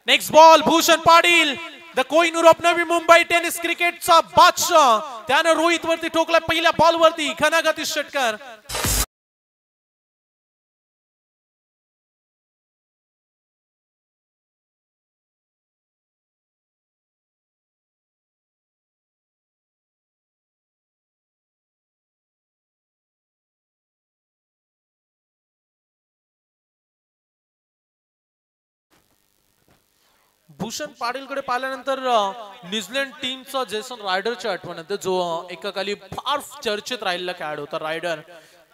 Next ball Bhushan Patil the Kohinoor of Navi Mumbai tennis क्रिकेटचा बादशाह त्याने रोहित वरती ठोकला पहिल्या बॉल वरती घनागती षटकार. भूषण पाटीलकडे पाहिल्यानंतर न्यूझीलंड टीमचा जेसन रायडरची आठवण येते जो एकाकाली फार चर्चेत राहिलेला खेळाडू होता रायडर.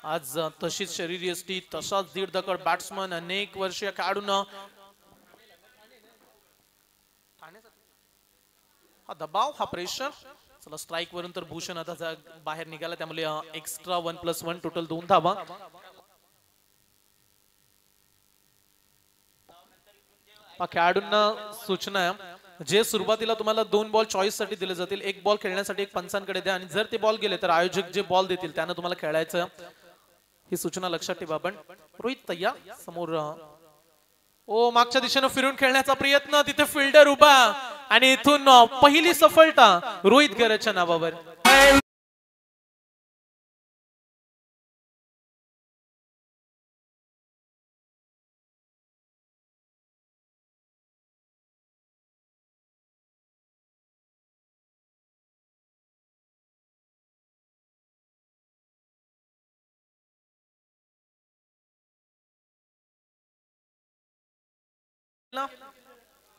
आज तशीच शरीर यष्टी तसाच दीड दकड बॅट्समन अनेक वर्षीय खेळाडूंना हा दबाव हा प्रेशर. चला स्ट्राइक वरून तर भूषण आता बाहेर निघाला त्यामुळे एक्स्ट्रा 1+1 टोटल 2 धावा. खेळाडूंना सूचना आहे जे सुरुवातीला तुम्हाला 2 बॉल चॉईस साठी दिले जातील. एक बॉल खेळण्यासाठी एक पंचांकडे द्या आणि जर ते बॉल गेले तर आयोजक जे बॉल देतील त्यांना तुम्हाला खेळायचं. ही सूचना लक्षात ठेवा. आपण रोहित तयार समोर ओ मागच्या दिशेने फिरून खेळण्याचा प्रयत्न तिथे फिल्डर उभा आणि इथून पहिली सफलता रोहित गरजच्या नावावर.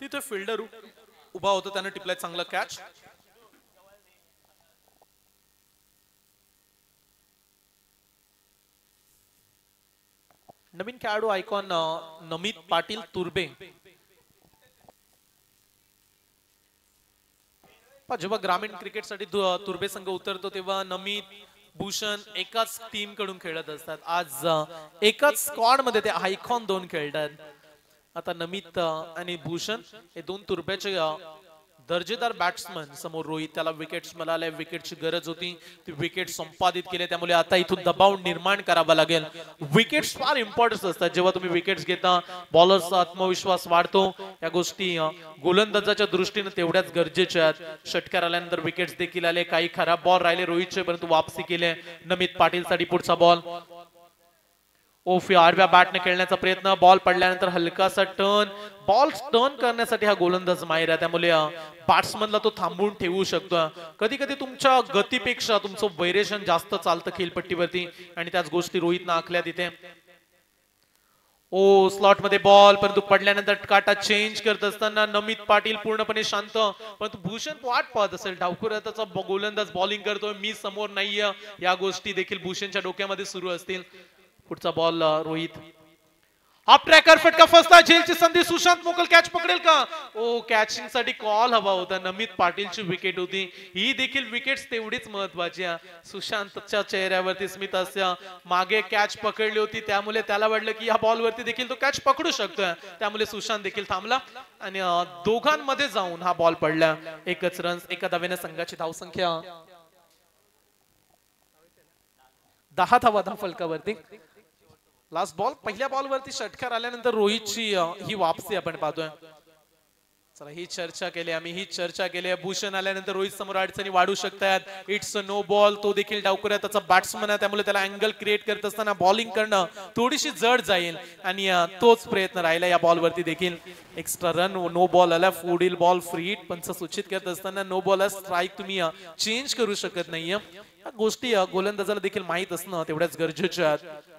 तिथे फिल्डर उभा होता त्याने टिपलाय चांगला कॅच. नवीन खेळाडू आयकॉन नमित पाटील तुर्बे. जेव्हा ग्रामीण क्रिकेटसाठी तुर्बे संघ उतरतो तेव्हा नमित भूषण एकाच टीम कडून खेळत असतात. आज एकाच स्क्वॉड मध्ये ते आयकॉन 2 खेळतात. आता नमित आणि भूषण हे 2 तुर्ब्याचे दर्जेदार बॅट्समन समोर रोहित त्याला विकेट्स मिळाल्या. विकेटची गरज होती ती विकेट संपादित केले त्यामुळे आता इथून दबाव निर्माण करावा लागेल. विकेट्स फार इम्पॉर्टंट असतात. जेव्हा तुम्ही विकेट्स घेता बॉलरचा आत्मविश्वास वाढतो. या गोष्टी गोलंदाजाच्या दृष्टीने तेवढ्याच गरजेच्या आहेत. षटकार आल्यानंतर विकेट्स देखील आले. काही खराब बॉल राहिले रोहितचे परंतु वापसी केले. नमित पाटील साठी पुढचा बॉल आडव्या बॅटने खेळण्याचा प्रयत्न. बॉल पडल्यानंतर हलकासा टर्न. बॉल टर्न करण्यासाठी हा गोलंदाज माहिर आहे त्यामुळे बॅट्समनला तो थांबवून ठेवू शकतो. कधी कधी तुमच्या गतीपेक्षा तुमचं व्हेरिएशन जास्त चालतं खेळपट्टीवरती आणि त्याच गोष्टी रोहितनं आखल्या तिथे. स्लॉट मध्ये बॉल परंतु पडल्यानंतर काटा चेंज करत असताना नमित पाटील पूर्णपणे शांत परंतु भूषण वाट पाहत असेल. डावखुराचा गोलंदाज बॉलिंग करतोय मी समोर नाहीये या गोष्टी देखील भूषणच्या डोक्यामध्ये सुरू असतील. पुढचा बॉल रोहित हाफ ट्रॅकर फटका फसला. झेलची संधी सुशांत मोकल कॅच पकडेल का. कॅचिंग साठी कॉल हवा होता. नमित पाटीलची विकेट होती. ही देखील विकेट तेवढीच महत्वाची आहे. सुशांतच्या चेहऱ्यावरती स्मित हास्य. मागे कॅच पकडली होती त्यामुळे त्याला वाटलं की या बॉल वरती देखील तो कॅच पकडू शकतोय त्यामुळे सुशांत देखील थांबला आणि दोघांमध्ये जाऊन हा बॉल पडला. एकच रन्स एका धावेने संघाची धावसंख्या 10 धावा फलकावरती. लास्ट बॉल पहिल्या बॉल वरती षटकार आल्यानंतर रोहितची ही वापसी आपण पाहतोय. चला ही चर्चा केली आम्ही. ही चर्चा केली. भूषण आल्यानंतर रोहित समोर अडचणी वाढू शकतात. It's a no ball. तो देखील डावखुरा त्याचा बॅट्समन आहे त्यामुळे त्याला अँगल क्रिएट करत असताना बॉलिंग करणं थोडीशी जड जाईल आणि तोच प्रयत्न राहिला या बॉल वरती देखील. एक्स्ट्रा रन नो बॉल आला. पुढील बॉल फ्री हिट पंच सूचित करत असताना नो बॉल स्ट्राइक तुम्ही चेंज करू शकत नाहीये. या गोष्टी गोलंदाजाला देखील माहित असणं तेवढ्याच गरजेच्या आहेत.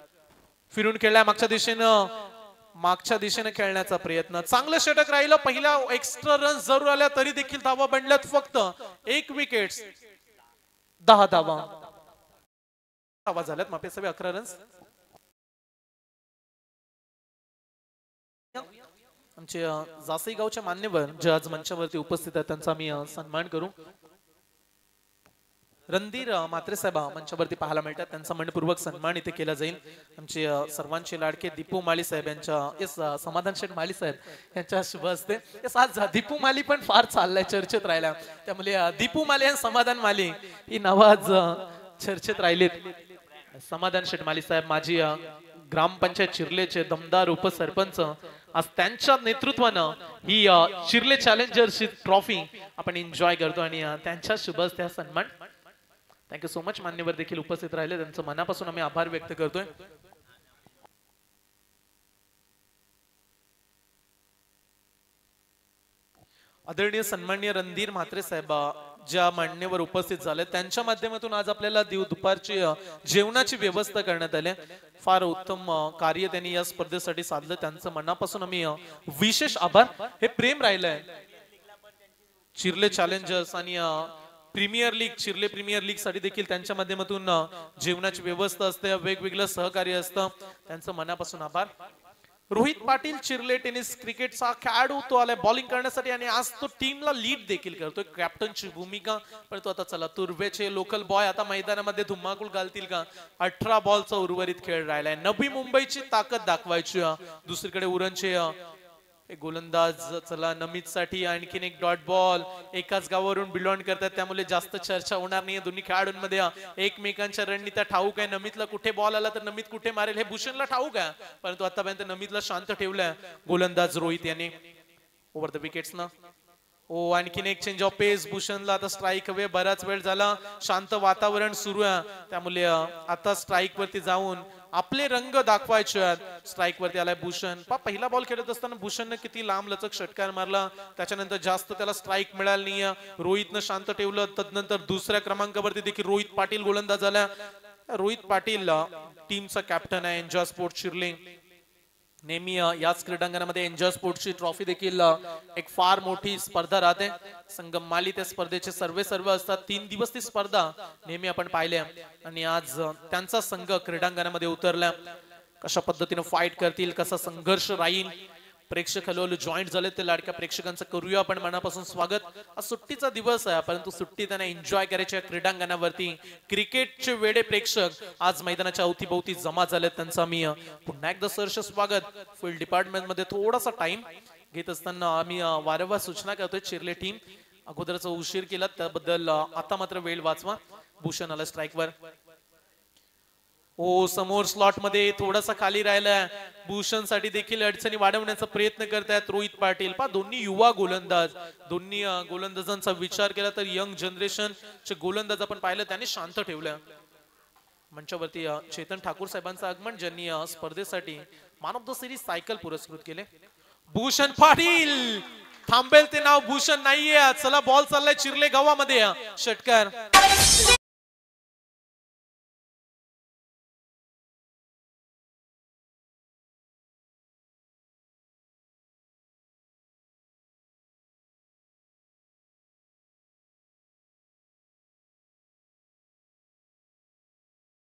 फिरून खेळला मागच्या दिशेने खेळण्याचा प्रयत्न. चांगलं षटक राहिलं. पहिल्या एक्स्ट्रा रन जरूर आल्या तरी देखील धावा बनल्यात फक्त 1 विकेट 10 धावा झाल्यात. मापे सगळे 11 रन्स. आमचे जासई गावचे मान्यवर जे आज मंचावरती उपस्थित आहेत त्यांचा मी सन्मान करू. रणधीर म्हात्रे साहेब मंचावरती पाहायला मिळतात त्यांचा मनपूर्वक सन्मान इथे केला जाईल. आमचे सर्वांचे लाडके दीपू माली साहेब यांच्या समाधान शेठ माली साहेब यांच्या शुभ हस्ते. आज दीपू माली पण फार चाललाय चर्चेत राहिला त्यामुळे दीपू माली आणि समाधान माली ही नावं आज चर्चेत राहिलीत. समाधान शेठ माली साहेब माजी ग्रामपंचायत चिरलेचे दमदार उपसरपंच आज त्यांच्या नेतृत्वानं ही चिर्ले चॅलेंजर्सची ट्रॉफी आपण एन्जॉय करतो आणि त्यांच्या शुभ हस्ते सन्मान. Thank you so much. मान्यवर देखील उपस्थित राहिले, त्यांचं मनापासून आम्ही आभार व्यक्त करतोय. आदरणीय सन्माननीय रणधीर म्हात्रे साहेब ज्या मान्यवर उपस्थित झाले त्यांच्या माध्यमातून आज आपल्याला दुपारची जेवणाची व्यवस्था करण्यात आली. फार उत्तम कार्य त्यांनी या स्पर्धेसाठी साधलं, त्यांचं मनापासून आम्ही विशेष आभार. हे प्रेम राहिलंय चिर्ले चॅलेंजर्स आणि प्रीमियर लीग, चिर्ले प्रीमियर लीग साठी देखील त्यांच्या माध्यमातून जेवणाची व्यवस्था असते, वेगवेगळं सहकार्य असतं, त्यांचं मनापासून आभार. रोहित पाटील चिर्ले टेनिस क्रिकेटचा खेळाडू, तो आलाय बॉलिंग करण्यासाठी आणि आज तो टीमला लीड देखील करतोय, कॅप्टनची भूमिका. पण तो आता चला तुर्भेचे लोकल बॉय आता मैदानामध्ये धुमाकूळ घालतील का? 18 बॉलचा उर्वरित खेळ राहिलाय. नवी मुंबईची ताकद दाखवायची. दुसरीकडे उरणचे गोलंदाज चला नमित साठी आणखीन एक डॉट बॉल, एकाच गावावरून बिलॉंग करतात त्यामुळे जास्त चर्चा होणार नाही दोन्ही खेळाडूंमध्ये. एकमेकांच्या रणनीत्या ठाऊक आहे. नमितला कुठे बॉल आला तर नमित कुठे मारेल हे भूषणला ठाऊक आहे, परंतु आतापर्यंत नमितला शांत ठेवलंय गोलंदाज रोहित यांनी ओव्हर द विकेट्स ना. ओ आणखीन एक चेंज ऑफ पेस भूषणला. आता स्ट्राईक हवे, बराच वेळ झाला शांत वातावरण सुरू आहे त्यामुळे आता स्ट्राईक वरती जाऊन आपले रंग दाखवायचे आहेत. स्ट्राईक वरती आलाय भूषण. पहिला बॉल खेळत असताना भूषणने किती लांब लचक षटकार मारला, त्याच्यानंतर जास्त त्याला स्ट्राईक मिळाली नाही. रोहितनं शांत ठेवलं. तदनंतर दुसऱ्या क्रमांकावरती देखील रोहित पाटील गोलंदाज आला. रोहित पाटील टीमचा कॅप्टन आहे एन्जॉय स्पोर्ट्स चिर्ले. नेहमी याच क्रीडांगणामध्ये एन्जॉय स्पोर्ट्सची ट्रॉफी देखील एक फार मोठी स्पर्धा राहते. संगम त्या स्पर्धेचे सर्व असतात. 3 दिवस ती स्पर्धा नेहमी आपण पाहिल्या आणि आज त्यांचा संघ क्रीडांगणामध्ये उतरला. कशा पद्धतीने फाईट करतील, कसा संघर्ष राहील. प्रेक्षक हळूहळू जॉईंट झाले, ते लाडक्या प्रेक्षकांचं करूया आपण मनापासून स्वागत. आज सुट्टीचा दिवस आहे परंतु सुट्टी त्यांना एन्जॉय करायच्या क्रीडांगणावरती. क्रिकेटचे वेडे प्रेक्षक आज मैदानाच्या अवतीभोवती जमा झाले, त्यांचं आम्ही पुन्हा एकदा सहर्ष स्वागत. फील्ड डिपार्टमेंट मध्ये थोडासा टाइम घेत असताना आम्ही वारंवार सूचना करतोय चिर्ले टीम अगोदरचा उशीर केला त्याबद्दल आता मात्र वेळ वाचवा. भूषण आला स्ट्राईकवर. ओ समोर स्लॉट मध्ये थोडासा खाली राहिलाय. भूषण साठी देखील अडचणी वाढवण्याचा प्रयत्न करतायत रोहित पाटील. दोन्ही युवा गोलंदाज, दोन्ही गोलंदाजांचा विचार केला तर यंग जनरेशन चे गोलंदाज आपण पाहिलं त्यांनी शांत ठेवलं. मंचावरती चेतन ठाकूर साहेबांचं आगमन, ज्यांनी स्पर्धेसाठी man of the series cycle पुरस्कृत केले. भूषण पाटील थांबेल ते नाव भूषण नाहीये. चला बॉल चाललाय चिर्ले गावामध्ये. षटकार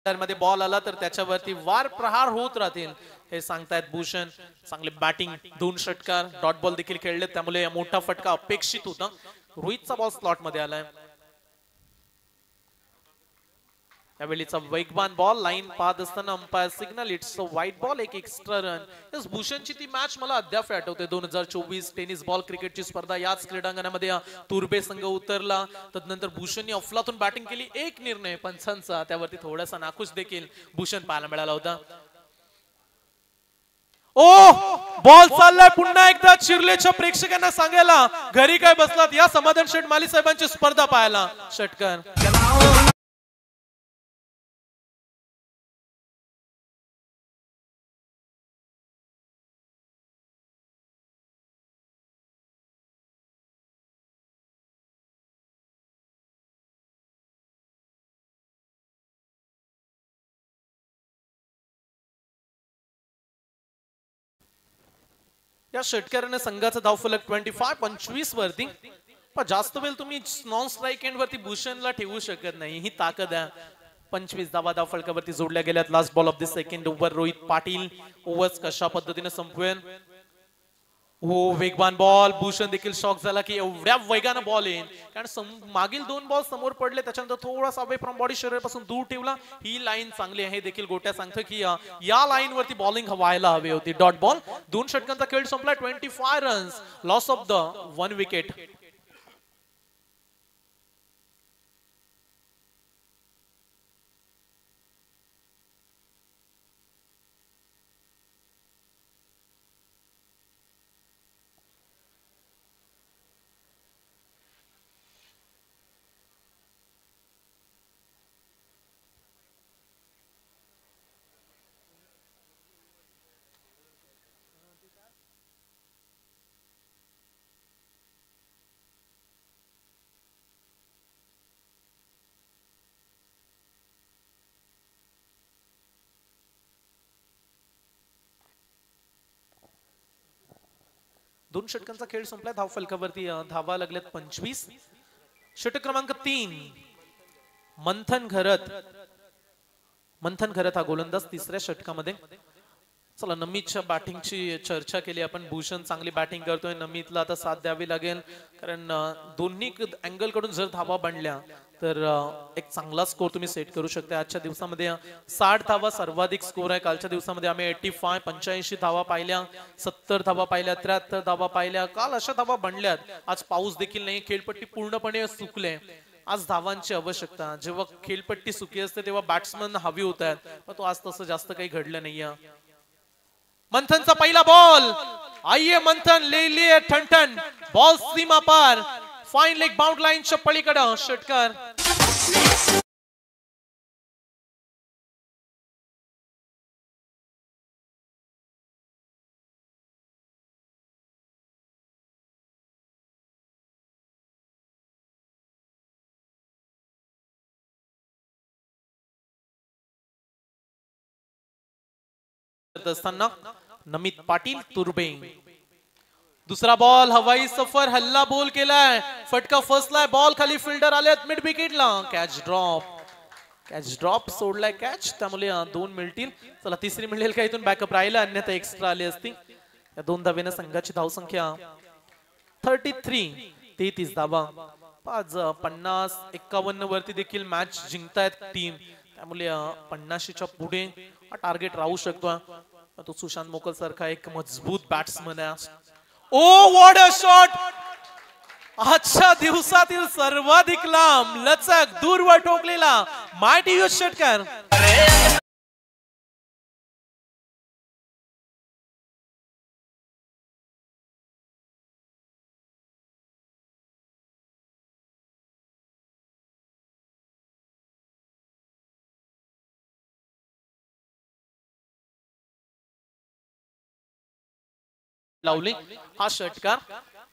मध्ये बॉल आला तर त्याच्यावरती वार प्रहार होत राहतील हे सांगतायत भूषण. चांगले बॅटिंग, 2 षटकार, डॉट बॉल देखील खेळले त्यामुळे मोठा फटका अपेक्षित होता. रोहितचा बॉल स्लॉट मध्ये आलाय. त्यावेळीचा वेगवान बॉल लाईन पाहत असताना अंपायर सिग्नल इट्स अ वाईट बॉल, एक एक्स्ट्रा रन. भूषणची ती मॅच मला अद्याप आठवते. 2024 टेनिस बॉल क्रिकेटची स्पर्धा याच क्रीडांगणामध्ये तुर्बे संघ उतरला. तदनंतर भूषणने अफलातून बॅटिंग केली. एक निर्णय पंचांचा त्यावरती थोडासा नाखुश देखील भूषण पाहायला मिळाला होता. ओ बॉल चाललाय पुन्हा एकदा चिर्लेच्या प्रेक्षकांना सांगायला घरी काय बसलात, या समाधान शेठ माली साहेबांची स्पर्धा पाहायला. षटकार या षटकाराने संघाचा धावफलक 25 वरती. पण जास्त वेळ तुम्ही नॉन स्ट्राईक एंड वरती भूषणला ठेवू शकत नाही, ही ताकद आहे. 25 धावा धावफलकावरती जोडल्या गेल्यात. Last ball of the second over. Rohit Patil overs कशा पद्धतीने संपवेल. हो वेगवान बॉल. भूषण देखील शॉक झाला की एवढ्या वेगानं बॉल येईल, कारण मागील 2 बॉल समोर पडले त्याच्यानंतर थोडासा अवे फ्रॉम बॉडी शरीरापासून दूर ठेवला. ही लाईन चांगली आहे देखील गोट्या सांगतो की या लाईन वरती बॉलिंग व्हायला हवी होती. Dot ball. 2 षटकांचा खेळ संपला. 25 runs, loss of the 1 wicket. 2 षटकांचा खेळ संपलाय. धाव फलकावरती धावा लागल्यात 25. षटक क्रमांक 3 मंथन घरत. मंथन घरत हा गोलंदाज तिसऱ्या षटकामध्ये. चला नमितच्या बॅटिंगची चर्चा केली आपण. भूषण चांगली बॅटिंग करतोय. नमितला आता साथ द्यावी लागेल कारण दोन्ही अँगल कडून जर धावा बनल्या तर एक चांगला स्कोर तुम्ही सेट करू शकता. आजच्या दिवसामध्ये 60 धावा सर्वाधिक स्कोर आहे. कालच्या दिवसामध्ये आम्ही 85 धावा पाहिल्या, 70 धावा पाहिल्या, 73 धावा पाहिल्या. काल अशा धावा बनल्यात. आज पाऊस देखील नाही, खेळपट्टी पूर्णपणे सुकले. आज धावांची आवश्यकता. जेव्हा खेळपट्टी सुकी असते तेव्हा बॅट्समन हवी होतात, पण तो आज तसं जास्त काही घडलं नाहीये. मंथनचा पहिला बॉल. आइए मंथन ले लिए ठणठण. बॉल सीमा पार. फाइन लेग बाउंड लाईनच्या पलीकडे षटकार. असताना नमित पाटील तुर्बे. दुसरा बॉल हवाई सफर. हल्ला बोल केलाय. फटका फसलाय. बॉल खाली फिल्डर आलेत मिड विकेटला. Catch drop. कॅच ड्रॉप सोडलाय कॅच, त्यामुळे 2 मिळतील. चला तिसरी मिळेल का इथून बॅकअप राहिला, अन्यथा एक्स्ट्रा आली असती. या 2 धावेने संघाची धावसंख्या 33 धावा. 50-51 वरती देखील मॅच जिंकतायत टीम, त्यामुळे 50च्या पुढे हा टार्गेट राहू शकतो. तो सुशांत मोकल सारखा एक मजबूत बॅट्समन आहे. ओ व्हॉट अ शॉट. आजच्या दिवसातील सर्वाधिक लांब लचक दूरवर ठोकलेला मायटी युथ षटकार. लावली हा षटकार.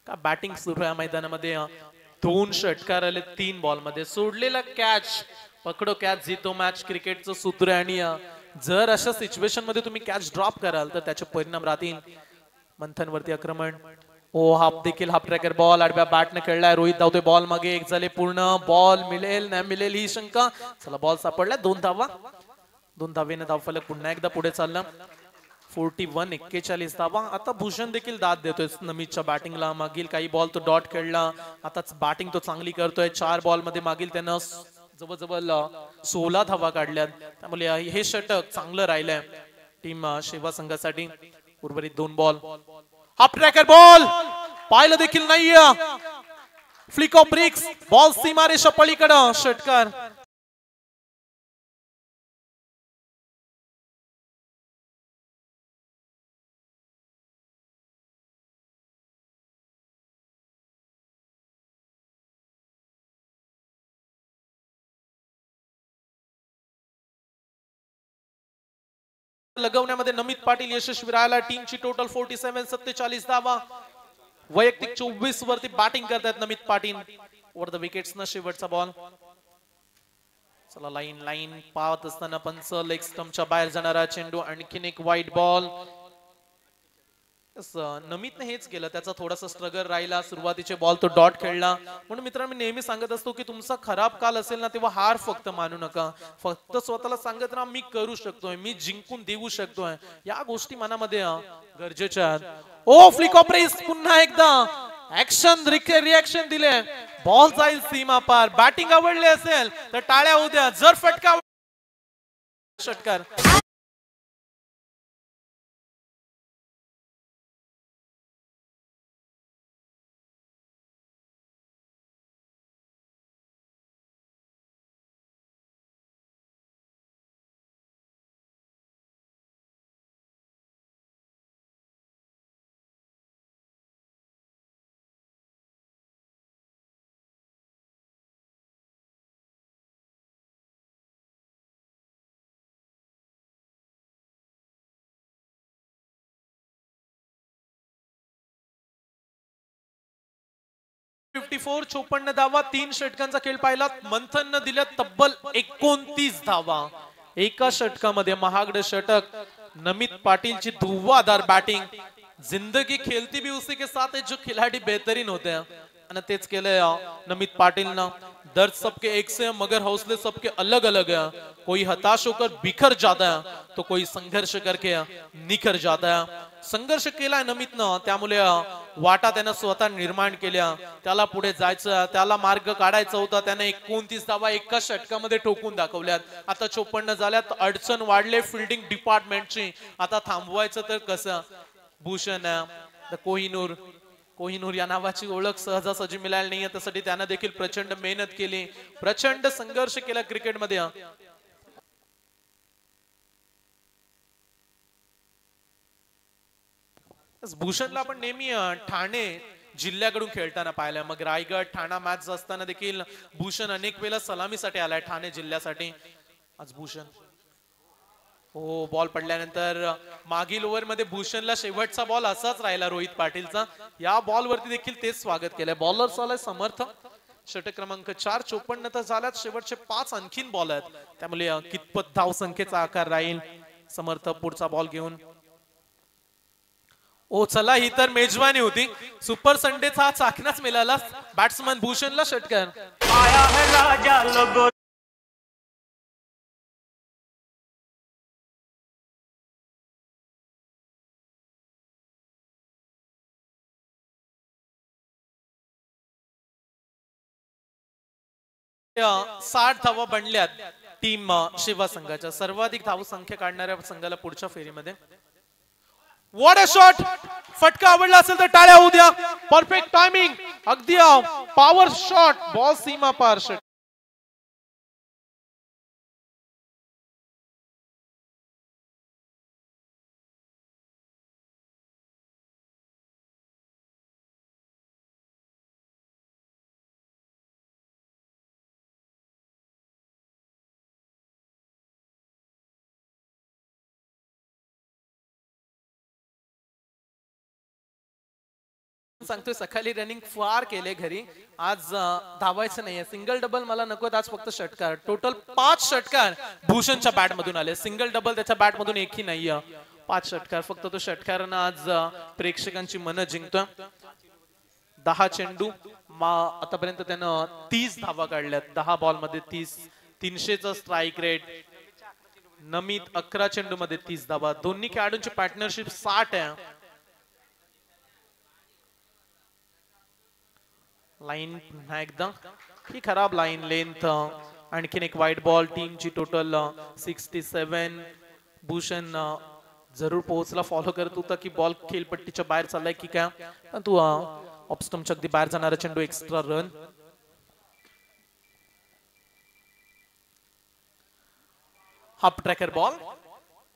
का बॅटिंग सुरू आहे मैदानामध्ये. 2 षटकार आले 3 बॉल मध्ये. सोडलेला कॅच पकडो कॅच जीतो मॅच क्रिकेटचं सूत्र आहे. आणि जर अशा सिच्युएशन मध्ये तुम्ही कॅच ड्रॉप कराल तर त्याचे परिणाम राहतील. मंथन वरती आक्रमण. ओ हाफ देखील हाफ ट्रॅकर बॉल आडव्या बॅटने खेळलाय. रोहित धावतोय. बॉल मागे 1 झाले पूर्ण. बॉल मिळेल नाही मिळेल ही शंका. चला बॉल सापडला. 2 धावा. 2 धावेने धावफलक पुन्हा एकदा पुढे चालला. 41 धावा. आता भूषण देखील दाद देतोय नमितच्या बॅटिंगला. मागील काही बॉल तो डॉट खेळला, आताच बॅटिंग तो चांगली करतोय. 4 बॉल मध्ये मागील त्यानं जवळजवळ 16 धावा काढल्यात, त्यामुळे हे षटक चांगलं राहिलंय टीम शेवा संघासाठी. उर्वरित 2 बॉल. हाफ ट्रॅकर बॉल पाहिलं देखील नाहीये. Flick of BRICS. बॉल सीमारेषा पलीकडे षटकार. लगवण्यामध्ये नमित पाटील यशस्वी राहिला. टीमची टोटल 47 धावा. वैयक्तिक 24 वरती बॅटिंग करतात नमित पाटील. ओव्हर द विकेट्स ना शेवटचा बॉल. चला लाईन पाहत असताना पंच लेग स्टंपच्या बाहेर जाणारा चेंडू. आणखीन एक वाईट बॉल. नमितने हेच केलं. त्याचा थोडासा स्ट्रगल राहिला. सुरुवातीचे बॉल तो डॉट खेळला. म्हणून मित्रांनो मी नेहमी सांगत असतो की तुमचा खराब काल असेल ना तेव्हा हार फक्त मानू नका. फक्त स्वतःला सांगत राहा मी करू शकतोय, मी जिंकून देऊ शकतोय. या गोष्टी मनामध्ये गरजेच्या आहेत. ओ फ्लिक ऑफ रेस. पुन्हा एकदा ऍक्शन रिएक्शन दिले. बॉल जाईल सीमा पार. बॅटिंग आवडली असेल तर टाळ्या होऊ द्या. जर फटका षटकार. .54 54 धावा. 3 षटकांचा खेळ पाहिला. मंथन दिल्या तब्बल 29 धावा. एका षटकामध्ये महागड षटक. नमित पाटीलची धुव्वाधार बॅटिंग. जिंदगी खेलती भी उसी के साथ है जो खिलाड़ी बेहतरीन होते हैं, અને તેજ કેલે નમિત પાટીલના दर्द सबके एक से है मगर हौसले सबके अलग अलग है। कोई हताश होकर बिखर जाता है तो कोई संघर्ष करके निखर जाता है। संघर्ष केलाय नमितनं, त्यामुळे वाटा त्यानं स्वतः निर्माण केल्या। त्याला पुढे जायचं, त्याला मार्ग काढायचा होता। त्याने 29 धावा एका षटकामध्ये ठोकून दाखवल्यात। आता 54 झाल्यात। अडचण वाढले फील्डिंग डिपार्टमेंटची। आता थांबवायचं तर कसं? भूषण कोहिनूर या नावाची ओळख सहजासहजी मिळाली नाहीये, त्यासाठी त्याने देखील प्रचंड मेहनत केली, प्रचंड संघर्ष केला क्रिकेटमध्ये। भूषणला आपण नेहमी ठाणे जिल्ह्याकडून खेळताना पाहिलं, मग रायगड ठाणा मॅच असताना देखील भूषण अनेक वेळा सलामीसाठी आलाय ठाणे जिल्ह्यासाठी। आज भूषण हो, बॉल पडल्यानंतर मागील ओव्हर मध्ये भूषणला शेवटचा बॉल असाच राहिला रोहित पाटीलचा। या बॉल वरती देखील तेच स्वागत केलंय। बॉलर चालय समर्थ, षटक क्रमांक 4, 54 तर झाल्यात। शेवटचे 5 आणखीन बॉल आहेत, त्यामुळे कितपत धाव संख्येचा आकार राहील। समर्थ पुढचा बॉल घेऊन, ओ चला ही तर मेजवानी होती। सुपर संडेचा हा चाकणाच मिळाला बॅट्समन भूषणला षटकार। आया है राजा लोगो साठ धावा बनल्यात टीम शिवा संघाच्या। सर्वाधिक धाव संख्या काढणाऱ्या संघाला पुढच्या फेरीमध्ये। What a shot! फटका आवडला असेल तर टाळ्या होऊ द्या। परफेक्ट टायमिंग, अगदी पॉवर शॉट, बॉल सीमा पार। सांगतोय सकाळी रनिंग फार केले घरी, आज धावायचं नाहीये। सिंगल डबल मला नको, आज फक्त षटकार। टोटल 5 षटकार भूषणच्या बॅट मधून आले। सिंगल डबल त्याच्या बॅट मधून एकही नाहीये। 5 षटकार, फक्त तो षटकारानं आज प्रेक्षकांची मन जिंकतोय। 10 चेंडू आतापर्यंत त्यानं 30 धावा काढल्यात। 10 बॉल मध्ये 30, 300चा स्ट्राइक रेट। नमित 11 चेंडू मध्ये 30 धावा। दोन्ही खेळाडूंची पार्टनरशिप 60 आहे। लाईन एकदा ही खराब लाईन लेंथ, आणखीन एक वाईट बॉल। टीमची टोटल 67। भूषण जरूर पोहोचला, फॉलो करत होता की बॉल खेळपट्टीच्या बाहेर चाललाय की काय, पण तू ऑफस्टंपच्या अगदी बाहेर जाणारा चेंडू, extra run. Half tracker ball,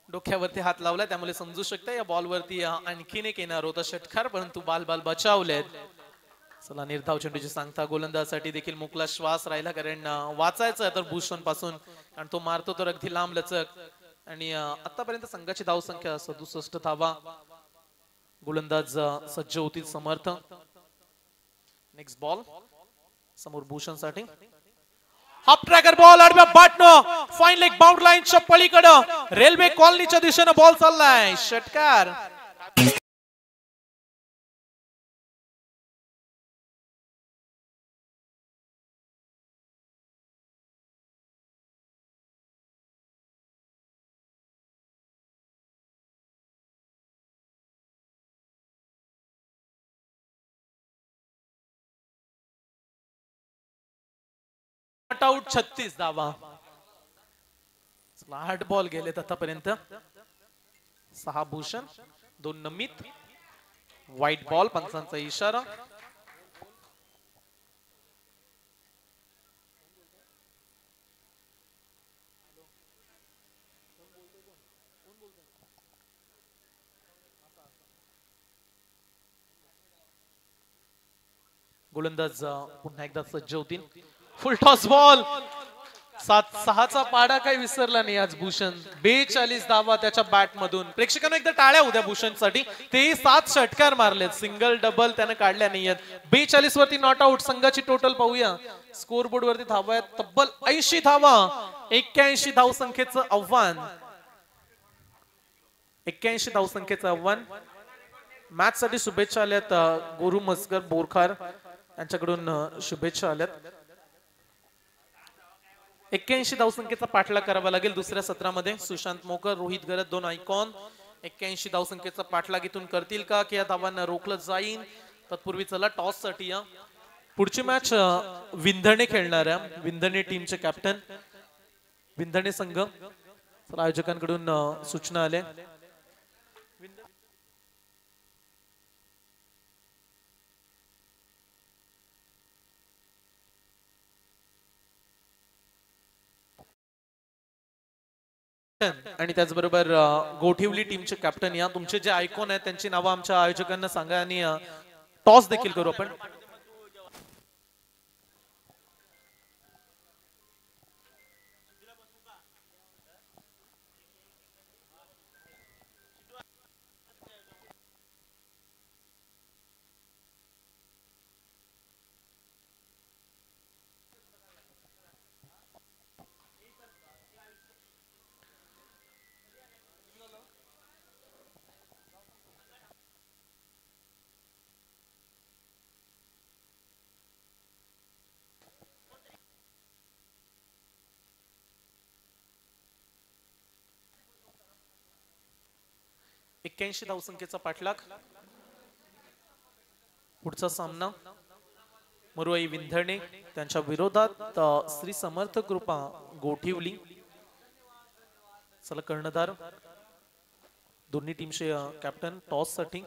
डोक्यावरती हात लावला, त्यामुळे समजू शकता या बॉल वरती आणखीन एक येणार होता षटकार, परंतु बाल बचावलेत। चला निर्धाव चेंडूची सांगता गोलंदाजासाठी देखील मोकळा श्वास राहिला, कारण वाचायचं तर भूषण पासून, कारण तो मारतो तर अगदी लांब लचक। आणि आतापर्यंत संघाची धाव संख्या 67 धावा। गोलंदाज सज्ज होतील समर्थ। नेक्स्ट बॉल समोर भूषण साठी। हाफ ट्रॅकर बॉल आडव्या बॅटनं फाईन लेग बाउंड लाईनच्या पलीकडे रेल्वे कॉलनीच्या दिशेने बॉल चाललाय, षटकार। आउट 36 धावा। 8 बॉल गेलेत आतापर्यंत। 6 भूषण, 2 नमित, व्हाईट बॉल, पंचांचा इशारा। गोलंदाज पुन्हा एकदा सज्ज होतील। फुल टॉस बॉल, 7-6चा पाडा काही विसरला नाही आज भूषण। 42 धावा त्याच्या बॅट मधून। प्रेक्षकांना एकदा टाळ्या उद्या भूषणसाठी, तेही 7 षटकार मारलेत, सिंगल डबल त्याने काढल्या नाहीयेत। 42 वरती नॉट आउट। संघाची टोटल पाहूया, स्कोर बोर्ड वरती धावा आहेत तब्बल 80 धावा। 81 धाव संख्येचं आव्हान, 81 धाव संख्येचं आव्हान मॅच साठी शुभेच्छा आल्यात गुरु मस्कर बोरखार यांच्याकडून शुभेच्छा आल्यात. 81 धावसंख्येचा पाठलाग करावा लागेल दुसऱ्या सत्रामध्ये. सुशांत मोकर, रोहित गरत दोन आयकॉन 81 धावसंख्येचा पाठलाग इथून करतील का की या धावांना रोखलं जाईल. तत्पूर्वी चला टॉस साठी या पुढची मॅच विंधणे खेळणाऱ्या विंधणे टीमचे कॅप्टन विंधणे संघ. आयोजकांकडून सूचना आल्या. आणि त्याचबरोबर गोठिवली टीमचे कॅप्टन या तुमचे जे आयकॉन आहेत त्यांची नावं आमच्या आयोजकांना सांगा आणि टॉस देखील करू आपण. एक्क्याऐंशी धावसंख्येचा पाठलाग. पुढचा सामना मरुआई विंधणे त्यांच्या विरोधात श्री समर्थ कृपा गोठिवली. चला कर्णधार दोन्ही टीमचे कॅप्टन टॉस साठी.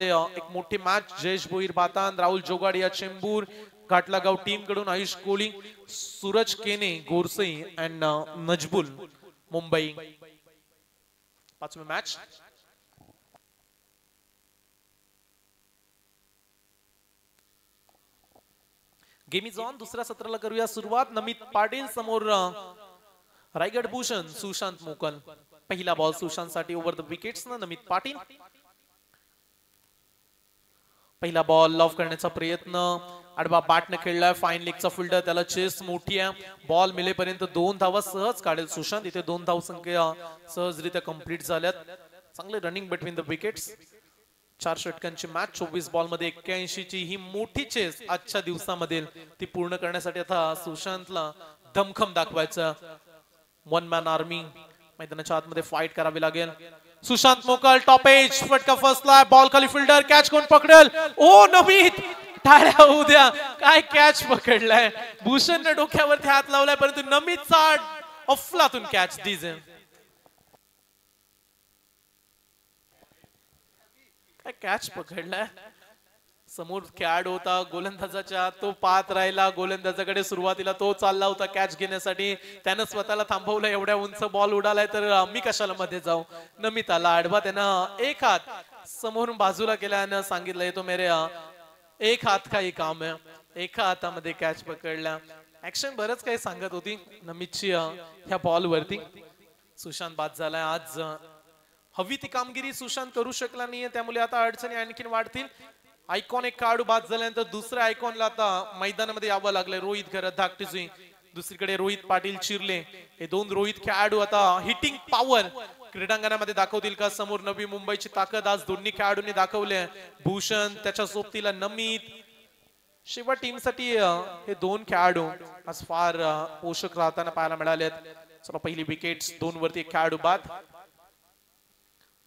एक मोठी मॅच. जयेश भोईर बातान, राहुल जोगाडिया चेंबूर, घाटलागाव टीम कडून आयुष कोहली, सूरज केने गोरसई अँड नजबुल मुंबई. पाचवी मॅच. Game is on. दुसऱ्या सत्राला करूया सुरुवात. नमित पाटील समोर रायगड भूषण सुशांत मोकल. पहिला बॉल सुशांत साठी ओव्हर द विकेट्स ना नमित पाटील. पहिला बॉल लॉफ करण्याचा प्रयत्न. आडवा बॅटने खेळलाय. फाईन लेगचा फिल्डर त्याला चेस मोठी आहे. बॉल मिळेपर्यंत 2 धावा सहज काढेल सुशांत. इथे 2 धावसंख्या सहजरित्या कंप्लीट झाल्यात. चांगले रनिंग बिटवीन द विकेट्स. 4 षटकांची मॅच 24 बॉल मध्ये 81 ची ही मोठी चेस आजच्या दिवसामधील ती पूर्ण करण्यासाठी आता सुशांतला दमखम दाखवायचा. वन मॅन आर्मी मैदानाच्या आतमध्ये फाईट करावी लागेल. सुशांत मोकल टॉप एज फटका फसला. बॉल खाली फिल्डर कॅच कोण पकडेल. ओ नमित टाळ्या होऊ द्या. काय कॅच पकडलाय. भूषणने डोक्यावरती हात लावलाय परंतु नमितचा अफलातून कॅच डीजे. काय कॅच पकडलाय. समोर खेळाडू होता गोलंदाजाच्या तो पाहत राहिला. गोलंदाजाकडे सुरुवातीला तो चालला होता कॅच घेण्यासाठी. त्यानं स्वतःला थांबवलं. एवढ्या उंच बॉल उडालाय तर मी कशाला मध्ये जाऊ. नमित आला आडवा. त्यानं एक हात समोरून बाजूला केला आणि सांगितलं तो मेरे एक हात काही काम आहे. एका हातामध्ये कॅच पकडला. ऍक्शन बरंच काही सांगत होती नमितची ह्या बॉल वरती. सुशांत बाद झालाय. आज हवी ती कामगिरी सुशांत करू शकला नाहीये त्यामुळे आता अडचणी आणखीन वाढतील. आयकॉन एक खेळाडू बाद झाल्यानंतर दुसऱ्या आयकॉनला आता मैदानामध्ये यावं लागलंय. रोहित घरत धाकटी जुई दुसरीकडे रोहित पाटील चिरले. हे दोन रोहित खेळाडू आता हिटिंग पॉवर क्रीडांगणामध्ये दाखवतील का. समोर नवी मुंबईची ताकद आज दोन्ही खेळाडूंनी दाखवले. भूषण त्याच्या सोबतीला नमित. शेवट टीम साठी हे दोन खेळाडू आज फार पोषक राहताना पाहायला मिळालेत. चला पहिली विकेट 2 वरती एक खेळाडू बाद.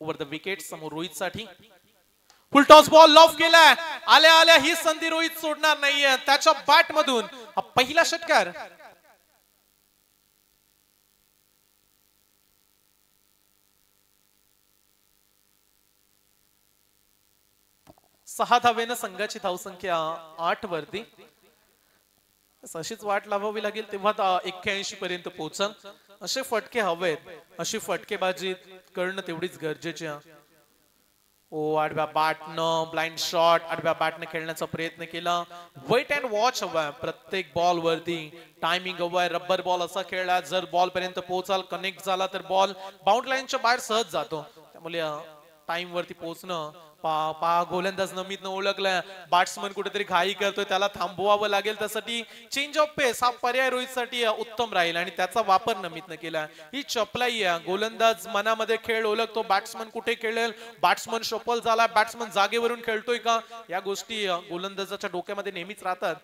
ओव्हर द विकेट समोर रोहित साठी फुल टॉस बॉल लॉफ केलाय. आल्या आल्या ही संधी रोहित सोडणार नाहीये. त्याच्या बॅट मधून हा पहिला षटकार. सहा धावेनं संघाची धावसंख्या 8 वरती. अशीच वाट लावावी लागेल तेव्हा 81 पर्यंत पोहोचल. असे फटके हवेत. अशी फटकेबाजी करणं तेवढीच गरजेची आहे. ओ आडव्या बॅटनं ब्लाइंड शॉट आडव्या बॅटने खेळण्याचा प्रयत्न केला. वेट अँड वॉच हवाय प्रत्येक बॉल वरती. टायमिंग हवाय. रब्बर बॉल असा खेळला जर बॉल पर्यंत पोहोचाल कनेक्ट झाला तर बॉल बाउंड्री लाईनच्या बाहेर सहज जातो. त्यामुळे टाइम वरती पोहोचणं. गोलंदाज नमितनं ओळखलं बॅट्समन कुठेतरी घाई करतोय त्याला थांबवावं लागेल. त्यासाठी चेंज ऑफ पेस हा पर्याय रोहितसाठी उत्तम राहील आणि त्याचा वापर नमितनं केला. ही चपलाई आहे. गोलंदाज मनामध्ये खेळ ओळखतो. बॅट्समन कुठे खेळेल. बॅट्समन शफल झाला. बॅट्समन जागेवरून खेळतोय का या गोष्टी गोलंदाजाच्या डोक्यामध्ये नेहमीच राहतात.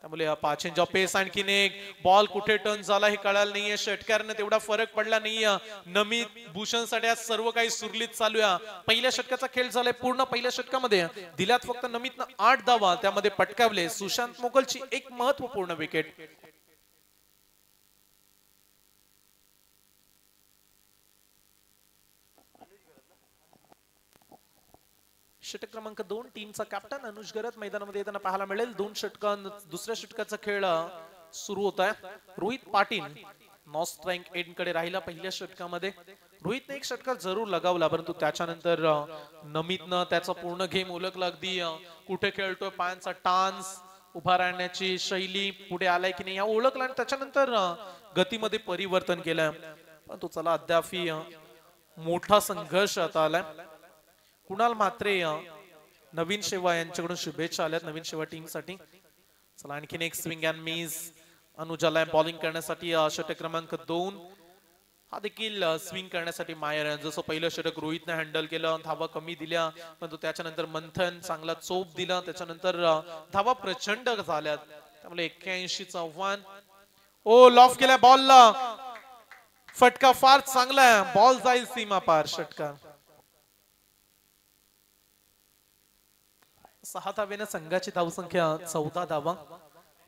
त्यामुळे चेंज ऑफ पेस आणखीन एक. बॉल कुठे टर्न झाला हे कळालं नाहीये. षटकारानं तेवढा फरक पडला नाहीये. नमित भूषणसाठी आज सर्व काही सुरलीत चालू आहे. पहिल्या षटकाचा खेळ झालाय पूर्ण. पहिल्या षटकामध्ये दिल्यात फक्त नमितनं 8 धावा त्यामध्ये पटकावले. सुशांत मोगलची एक महत्वपूर्ण विकेट. षटक क्रमांक 2 टीमचा कॅप्टन अनुज गरत मैदानामध्ये येताना पाहायला मिळेल. दुसऱ्या षटकाचा खेळ सुरू होत आहे. रोहित पाटील नॉ स्ट्राइक एंड कडे राहिला पहिल्या षटकामध्ये. रोहितने एक षटकार जरूर लगावला परंतु त्याच्यानंतर नमितनं त्याचा पूर्ण गेम ओळखला. अगदी कुठे खेळतोय पायांचा टान्स उभा राहण्याची शैली पुढे आलाय की नाही या ओळखला आणि त्याच्यानंतर गतीमध्ये परिवर्तन केलंय. परंतु चला अद्याप मोठा संघर्ष आता आलाय. कुणाल म्हात्रे नवीन सेवा यांच्याकडून शुभेच्छा आल्यात नवीन सेवा टीम साठी. चला आणखीन एक स्विंग अँड मिस अनुजाला बॉलिंग करण्यासाठी. षटक क्रमांक 2 हा देखील स्विंग करण्यासाठी मायर. जसं पहिलं षटक रोहितने हँडल केलं. धावा कमी दिल्या परंतु त्याच्यानंतर मंथन चांगला चोप दिला. त्याच्यानंतर धावा प्रचंड झाल्यात. त्यामुळे 81 आव्हान. ओ लॉफ केलाय बॉलला. फटका फार चांगला आहे. बॉल जाईल सीमा पार. षटकार 6 धावेनं संघाची धावसंख्या 14 धावा.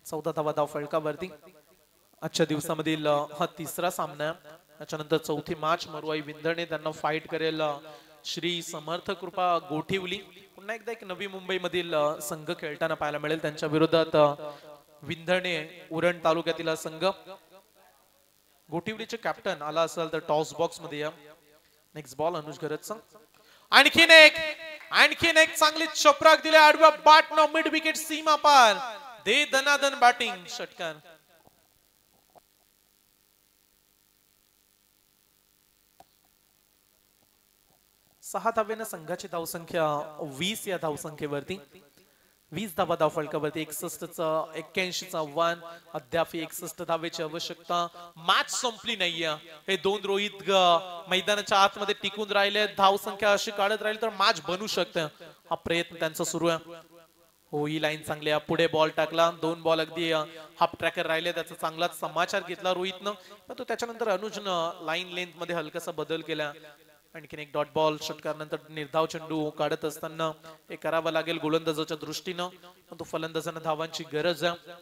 14 धावा धाव फलकावरती. आजच्या दिवसामधील हा तिसरा सामना. त्याच्यानंतर चौथी मॅच मरुआई विंधणे त्यांना फाईट करेल श्री समर्थ कृपा गोठिवली. पुन्हा एकदा एक नवी मुंबई मधील संघ खेळताना पाहायला मिळेल. त्यांच्या विरोधात विंधणे उरण तालुक्यातील संघ. गोठिवलीचे कॅप्टन आला असेल तर टॉस बॉक्स मध्ये या. नेक्स्ट बॉल अनुज गरजचा. आणखीन एक चांगली चपराक दिली आडव्या बॅट न मिड विकेट सीमा पार. दे दनादन बॅटिंग. षटकार 6 धावेनं संघाची धावसंख्या 20 या धावसंख्येवरती. 20 धावा धाव फलकावरती 61चा 81चा 1 अद्याप 61 धावेची आवश्यकता. मॅच संपली नाहीये. हे दोन रोहित मैदानाच्या आतमध्ये टिकून राहिले, धाव संख्या अशी काढत राहील तर मॅच बनू शकते. हा प्रयत्न त्यांचा सुरू आहे. हो ही लाईन चांगली आहे. पुढे बॉल टाकला, दोन बॉल अगदी हाफ ट्रॅकर राहिले, त्याचा चांगलाच समाचार घेतला रोहितनं. पण तो त्याच्यानंतर अनुजनं लाईन लेंथ मध्ये हलकासा बदल केला. आणखीन एक डॉट बॉल षटकार नंतर निर्धाव चेंडू काढत असताना हे करावं लागेल गोलंदाजाच्या दृष्टीनं, पण तो फलंदाजांना धावांची गरज आहे.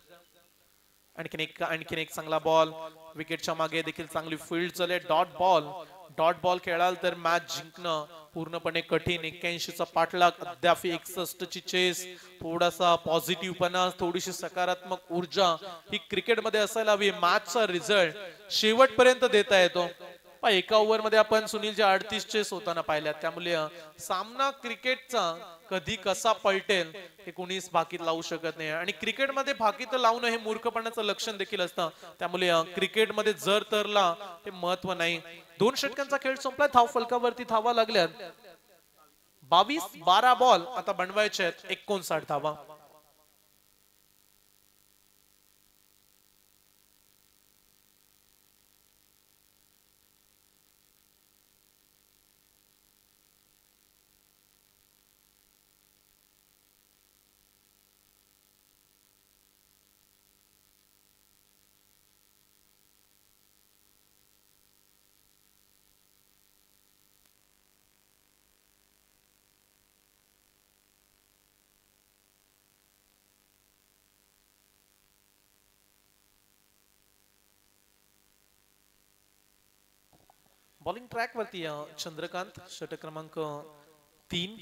आणखीन एक चांगला बॉल, विकेटच्या मागे देखील चांगली फील्ड चालले. डॉट बॉल खेळाल तर मॅच जिंकणं पूर्णपणे कठीण. 81चा पाठलाग, अद्याप 61ची चेस. थोडासा पॉझिटिव्हपणा, थोडीशी सकारात्मक ऊर्जा ही क्रिकेटमध्ये असायला हवी. मॅचचा रिझल्ट शेवटपर्यंत देता येतो. एका ओव्हर मध्ये आपण सुनीलच्या 38 चेस होताना पाहिल्यात, त्यामुळे सामना क्रिकेटचा कधी कसा पलटेल हे कोणीच भाकीत लावू शकत नाही. आणि क्रिकेटमध्ये भाकीत लावणं हे मूर्खपणाचं लक्षण देखील असतं. त्यामुळे क्रिकेटमध्ये जर तरला हे महत्व नाही. 2 षटकांचा खेळ संपला, धाव फलकावरती धावा लागल्यात. 22-12 बॉल आता बनवायचे आहेत, 59 धावा. बॉलिंग ट्रॅक वरती चंद्रकांत, षटक क्रमांक 3.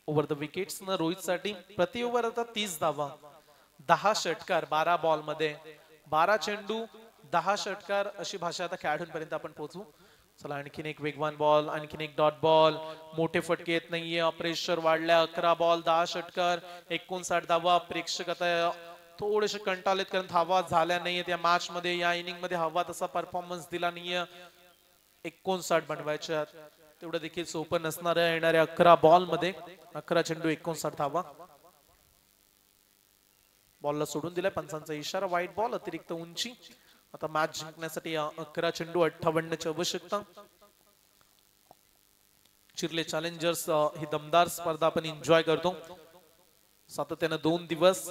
ओव्हर द विकेट्स न रोहित साठी प्रति ओव्हर आता 30 धावा, 10 षटकार 12 बॉल मध्ये, 12 चेंडू 10 षटकार अशी भाषा आता खेळाडूंपर्यंत आपण पोहोचू. चला आणखीन एक वेगवान बॉल, आणखीन एक डॉट बॉल. मोठे फटके येत नाहीये, प्रेशर वाढल्या. 11 बॉल 10 षटकार 59 धावा. प्रेक्षक आता थोडेसे कंटाळलेत कारण धावा झाल्या नाहीयेत या मॅच मध्ये. या इनिंग मध्ये हवा तसा परफॉर्मन्स दिला नाहीये. 59 बनवायच्या, तेवढं देखील सोपं नसणार आहे येणाऱ्या 11 बॉल मध्ये. 11 चेंडू 59 धावा. बॉलला सोडून दिलाय, पंचांचा इशारा. वाईट बॉल, अतिरिक्त उंची. आता मॅच जिंकण्यासाठी 11 चेंडू 58ची आवश्यकता. चिरले चॅलेंजर्स ही दमदार स्पर्धा आपण एन्जॉय करतो सातत्यानं 2 दिवस.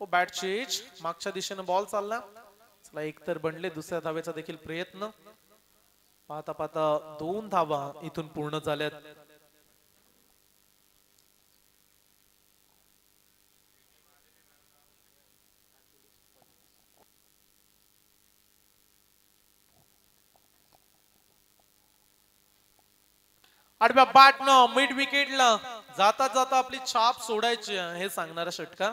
बॅट चेंज, मागच्या दिशेने बॉल चालला. चला एक तर बनले, दुसऱ्या धावेचा देखील प्रयत्न. पाहता पाहता 2 धावा इथून पूर्ण झाल्यात. आडव्या बॅटनं मिड विकेटला जाता जाता आपली छाप सोडायची हे सांगणारा षटकार.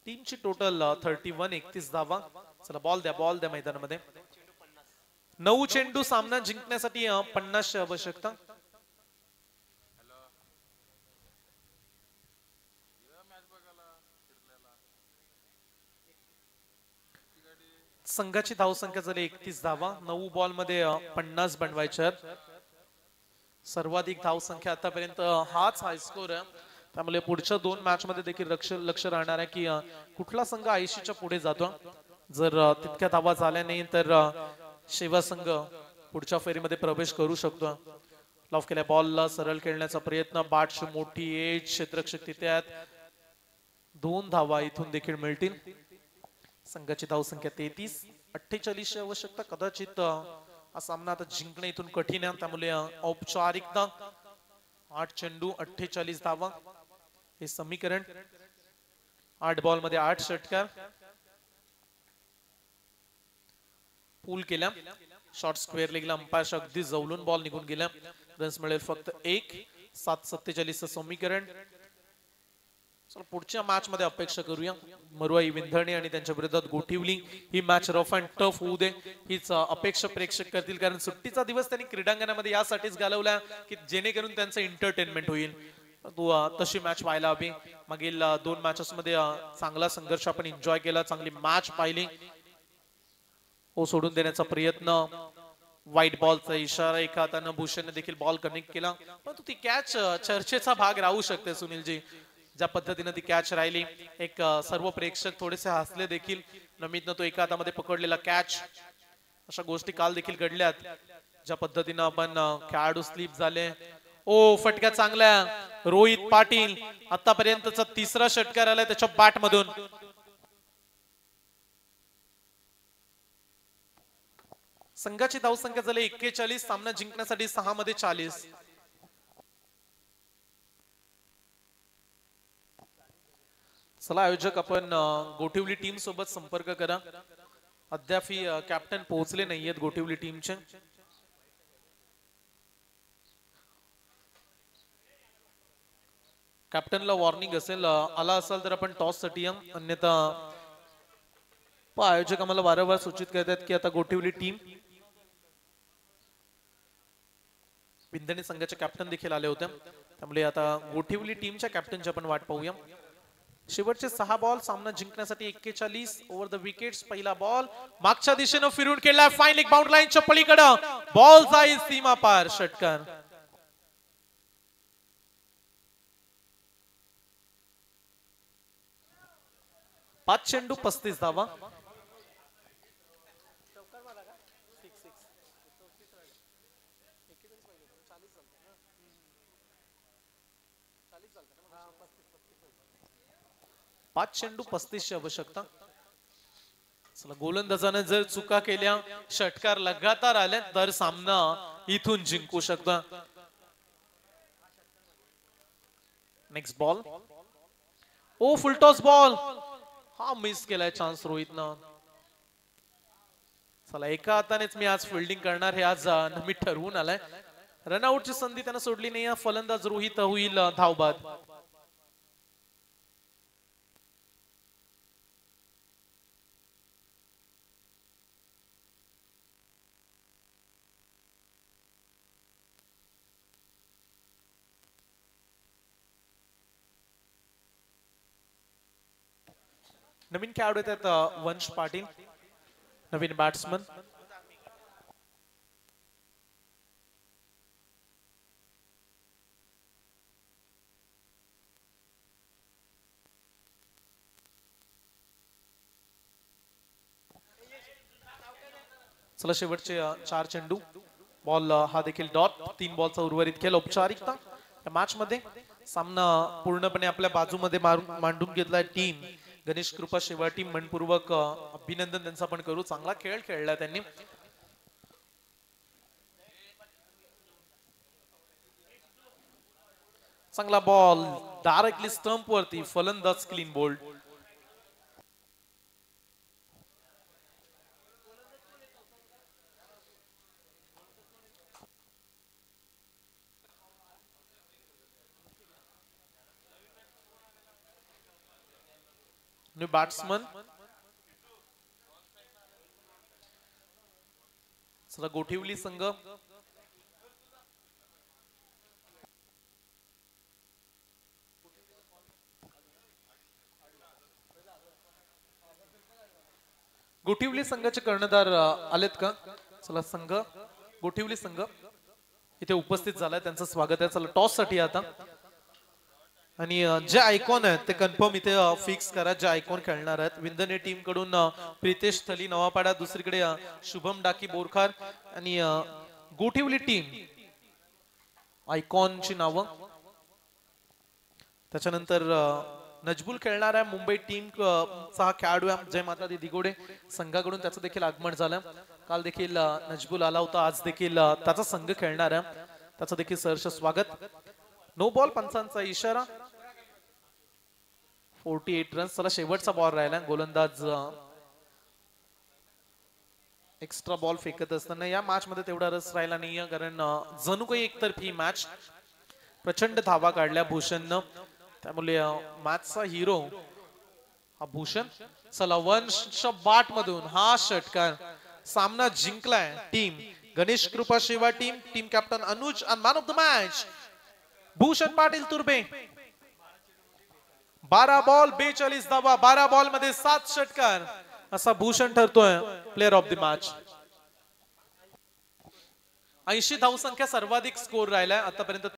टीमची टोटल 31, 31 धावा. चला बॉल द्या मैदानामध्ये. 9 चेंडू सामना जिंकण्यासाठी 50ची आवश्यकता. संघाची धावसंख्या झाली 31 धावा. 9 बॉल मध्ये 50 बनवायच्या. सर्वाधिक धावसंख्या आतापर्यंत हाच हाय स्कोर आहे. त्यामुळे पुढच्या 2 मॅच मध्ये देखील लक्ष राहणार आहे की कुठला संघ 80च्या पुढे जातो. जर तितक्या धावा झाल्या नाही तर शेवा संघ पुढच्या फेरीमध्ये प्रवेश करू शकतो. लॉफ केल्या बॉलला सरळ खेळण्याचा प्रयत्न. बाटची मोठी एज, क्षेत्ररक्षक तिथे आहेत. 2 धावा इथून देखील मिळतील. संघाची धावसंख्या 33, 48ची आवश्यकता. कदाचित हा सामना आता जिंकणे इथून कठीण आहे, त्यामुळे औपचारिकता. 8 चेंडू 48 धावा हे समीकरण. 8 बॉल मध्ये 8 षटकार. पूल केल्या. शॉर्ट स्क्वेअर लेगला अंपायर अगदी जवळून बॉल निघून गेला. रन्स मिळेल फक्त 1. 7:47 समीकरण. चला पुढच्या मॅच मध्ये अपेक्षा करूया. मरुआई विंधणे आणि त्यांच्या विरोधात गोठिवली ही मॅच रफ अँड टफ होऊ दे हीच अपेक्षा प्रेक्षक करतील. कारण सुट्टीचा दिवस त्यांनी क्रीडांगणामध्ये यासाठीच घालवला की जेणेकरून त्यांचं एंटरटेनमेंट होईल. तशी मॅच व्हायला हवी. मागील 2 मॅचेस मध्ये चांगला संघर्ष आपण एन्जॉय केला, चांगली मॅच पाहिली. सोडून देण्याचा प्रयत्न, व्हाईट बॉलचा इशारा, एका हाताने भूषणने देखील बॉल कनेक्ट केला, परंतु ती कॅच चर्चेचा भाग राहू शकते सुनीलजी. ज्या पद्धतीने ती कॅच राहिली, एक सर्व प्रेक्षक थोडेसे हसले देखील. नमितनं तो एका हातामध्ये पकडलेला कॅच, अशा गोष्टी काल देखील घडल्यात. ज्या पद्धतीनं आपण खेळाडू स्लिप झाले. फटका चांगला, रोहित पाटील आतापर्यंतचा 3रा षटकार आलाय त्याच्या बॅट मधून. संघाची धावसंख्या झाली 41, सामना जिंकण्यासाठी 6 मध्ये 40. चला आयोजक, आपण गोठिवली टीम सोबत संपर्क करा. अद्याप कॅप्टन पोहोचले नाहीयेत गोठिवली टीमचे. कॅप्टनला वॉर्निंग असेल, आला असाल तर आपण टॉस साठी या, अन्यथा आयोजक आम्हाला वारंवार सूचित करतात की आता गोठिवली टीम. विंधणी संघाचे कॅप्टन देखील आले होते, त्यामुळे आता गोठिवली टीमच्या कॅप्टनची आपण वाट पाहूया. शेवटचे 6 बॉल, सामना जिंकण्यासाठी 41 ओव्हर द विकेट्स. पहिला बॉल मागच्या दिशेनं फिरून केला, फाईन लेग बाउंड लाईनच्या पलीकडे बॉल जाईल सीमा पार, षटकार. 5 चेंडू 35 धावा. पाच चेंडू 35 ची आवश्यकता. चला, गोलंदाजाने जर चुका केल्या, षटकार लगातार आले, तर सामना इथून जिंकू शकता. नेक्स्ट बॉल, फुलटॉस बॉल, हा मिस केलाय चान्स रोहितनं. चला, एका हातानेच मी आज फिल्डिंग करणार हे आज मी ठरवून आलाय. रनआउटची संधी त्यानं सोडली नाही. फलंदाज रोहित होईल धावबाद. नवीन खेळाडू येतात वंश पाटील, नवीन बॅट्समन. चला, शेवटचे 4 चेंडू. बॉल हा देखील डॉट. 3 बॉलचा उर्वरित खेळ. औपचारिकता मॅच मध्ये सामना पूर्णपणे आपल्या बाजूमध्ये मांडून घेतलाय टीम गणेश कृपा सेवा टीम. मनपूर्वक अभिनंदन त्यांचा आपण करू. चांगला खेळ खेळला त्यांनी. चांगला बॉल डायरेक्टली स्टंप वरती, फलंदाज क्लीन बोल्ड. बॅट्समन. चला, गोठिवली संघ गोठिवली संघाचे कर्णधार आलेत का? चला, संघ गोठिवली संघ इथे उपस्थित झालाय, त्यांचं स्वागत आहे. चला, टॉस साठी आता. आणि जे आयकॉन आहेत ते कन्फर्म इथे फिक्स करा, जे आयकॉन खेळणार आहेत. विंधने टीम कडून प्रितेश थली नवापाडा, दुसरीकडे शुभम डाकी बोरखार. आणि गोठिवली टीम आयकॉनची नावं. त्याच्यानंतर नजबुल खेळणार आहे. मुंबई टीम चा खेळाडू आहे जय माता दी दिगोडे संघाकडून, त्याचं देखील आगमन झालं. काल देखील नजबुल आला होता, आज देखील त्याचा संघ खेळणार आहे. त्याचं देखील सहर्ष स्वागत. नो बॉल, पंचांचा इशारा. 48 रन्स. चला, शेवटचा बॉल राहिला. गोलंदाज एक्स्ट्रा बॉल फेकत असताना या मॅच मध्ये तेवढा रस राहिला नाहीये, कारण जणू काही एकतर्फी मॅच. प्रचंड धावा काढल्या भूषणनं, त्यामुळे मॅचचा हिरो हा भूषण. चला, वंश बाट मधून हा षटकार. सामना जिंकलाय टीम गणेश कृपा सेवा टीम. टीम कॅप्टन अनुज आणि man of the match Bhushan Patil Turbe 12 ball 42 धावा, 12 बॉल मध्ये 7 षटकार असा भूषण ठरतोय प्लेअर ऑफ द मॅच. 80 धावसंख्या सर्वाधिक स्कोर राहिलाय आतापर्यंत.